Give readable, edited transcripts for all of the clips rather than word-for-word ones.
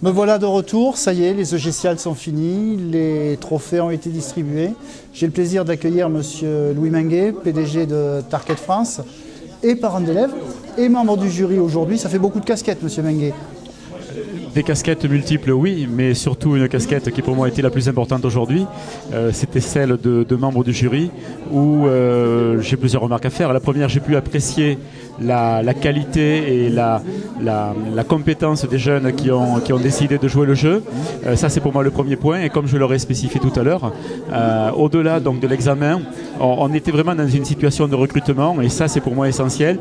Me voilà de retour, ça y est, les EGCIAL sont finis, les trophées ont été distribués. J'ai le plaisir d'accueillir monsieur Louis Minguet, PDG de Target France, et parent d'élèves, et membre du jury aujourd'hui. Ça fait beaucoup de casquettes, monsieur Minguet. Des casquettes multiples, oui, mais surtout une casquette qui pour moi était la plus importante aujourd'hui. C'était celle de membre du jury, où j'ai plusieurs remarques à faire. La première, j'ai pu apprécier la qualité et la compétence des jeunes qui ont décidé de jouer le jeu. Ça, c'est pour moi le premier point. Et comme je l'aurais spécifié tout à l'heure, au-delà donc de l'examen, on était vraiment dans une situation de recrutement. Et ça, c'est pour moi essentiel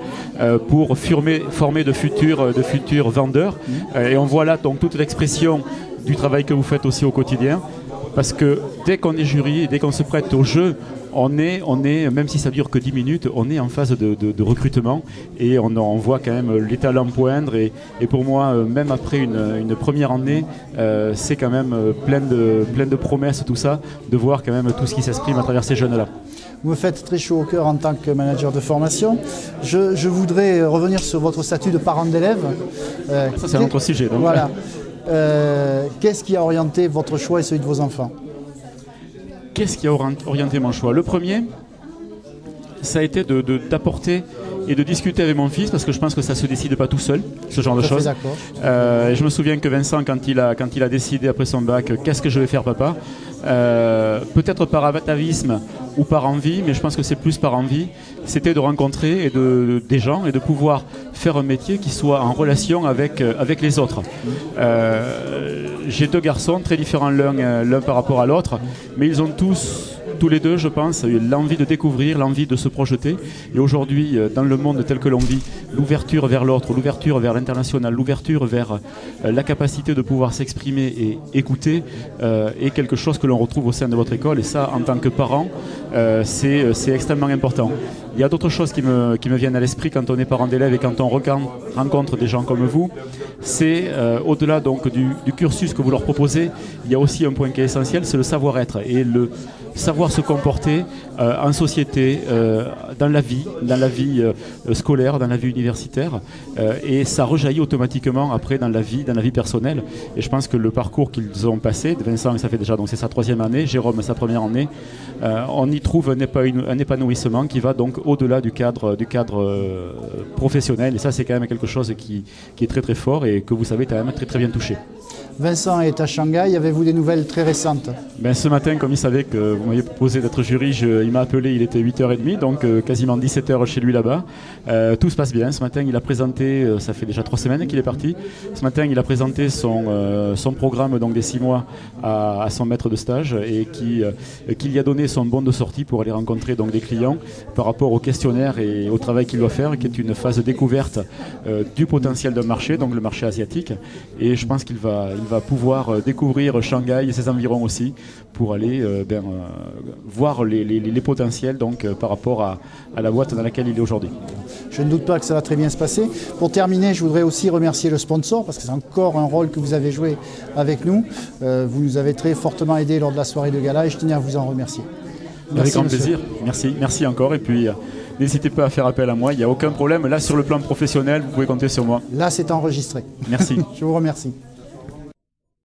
pour former de futurs vendeurs. Et on voit là donc toute l'expression du travail que vous faites aussi au quotidien. Parce que dès qu'on est jury et dès qu'on se prête au jeu, on est, même si ça dure que 10 minutes, on est en phase de recrutement et on voit quand même les talents poindre et pour moi, même après une première année, c'est quand même plein de promesses, tout ça, de voir quand même tout ce qui s'exprime à travers ces jeunes-là. Vous me faites très chaud au cœur en tant que manager de formation. Je voudrais revenir sur votre statut de parent d'élève. Ça, c'est un autre sujet. Donc. Voilà. Qu'est-ce qui a orienté votre choix et celui de vos enfants? Qu'est-ce qui a orienté mon choix? Le premier, ça a été d'apporter et de discuter avec mon fils, parce que je pense que ça ne se décide pas tout seul, ce genre de choses. Je me souviens que Vincent, quand il a décidé après son bac, qu'est-ce que je vais faire papa, peut-être par atavisme ou par envie, mais je pense que c'est plus par envie, c'était de rencontrer des gens et de pouvoir faire un métier qui soit en relation avec les autres. J'ai deux garçons très différents l'un par rapport à l'autre, mais ils ont tous les deux, je pense, l'envie de découvrir, l'envie de se projeter. Et aujourd'hui, dans le monde tel que l'on vit, l'ouverture vers l'autre, l'ouverture vers l'international, l'ouverture vers la capacité de pouvoir s'exprimer et écouter est quelque chose que l'on retrouve au sein de votre école. Et ça, en tant que parent, c'est extrêmement important. Il y a d'autres choses qui me viennent à l'esprit quand on est parent d'élèves et quand on rencontre des gens comme vous. C'est au-delà donc du cursus que vous leur proposez, il y a aussi un point qui est essentiel, c'est le savoir-être et le savoir se comporter en société, dans la vie scolaire, dans la vie universitaire, et ça rejaillit automatiquement après dans la vie personnelle. Et je pense que le parcours qu'ils ont passé, Vincent, ça fait déjà donc c'est sa 3e année, Jérôme sa 1re année, on y trouve un épanouissement qui va donc au-delà du cadre professionnel. Et ça, c'est quand même quelque chose qui est très très fort et que vous savez quand même très très bien touché. Vincent est à Shanghai, avez-vous des nouvelles très récentes? Ce matin, comme il savait que vous m'aviez proposé d'être jury, il m'a appelé, il était 8h30, donc quasiment 17h chez lui là-bas. Tout se passe bien. Ce matin, il a présenté, ça fait déjà 3 semaines qu'il est parti, ce matin, il a présenté son programme donc, des 6 mois à son maître de stage et qui lui a donné son bon de sortie pour aller rencontrer donc, des clients par rapport au questionnaire et au travail qu'il doit faire, qui est une phase de découverte du potentiel d'un marché, donc le marché asiatique. Et je pense qu'il va pouvoir découvrir Shanghai et ses environs aussi pour aller voir les potentiels donc, par rapport à la boîte dans laquelle il est aujourd'hui. Je ne doute pas que ça va très bien se passer. Pour terminer, je voudrais aussi remercier le sponsor parce que c'est encore un rôle que vous avez joué avec nous. Vous nous avez très fortement aidé lors de la soirée de gala et je tenais à vous en remercier. Merci, avec grand plaisir. Merci encore et puis n'hésitez pas à faire appel à moi, il n'y a aucun problème. Là sur le plan professionnel, vous pouvez compter sur moi. Là c'est enregistré. Merci. Je vous remercie.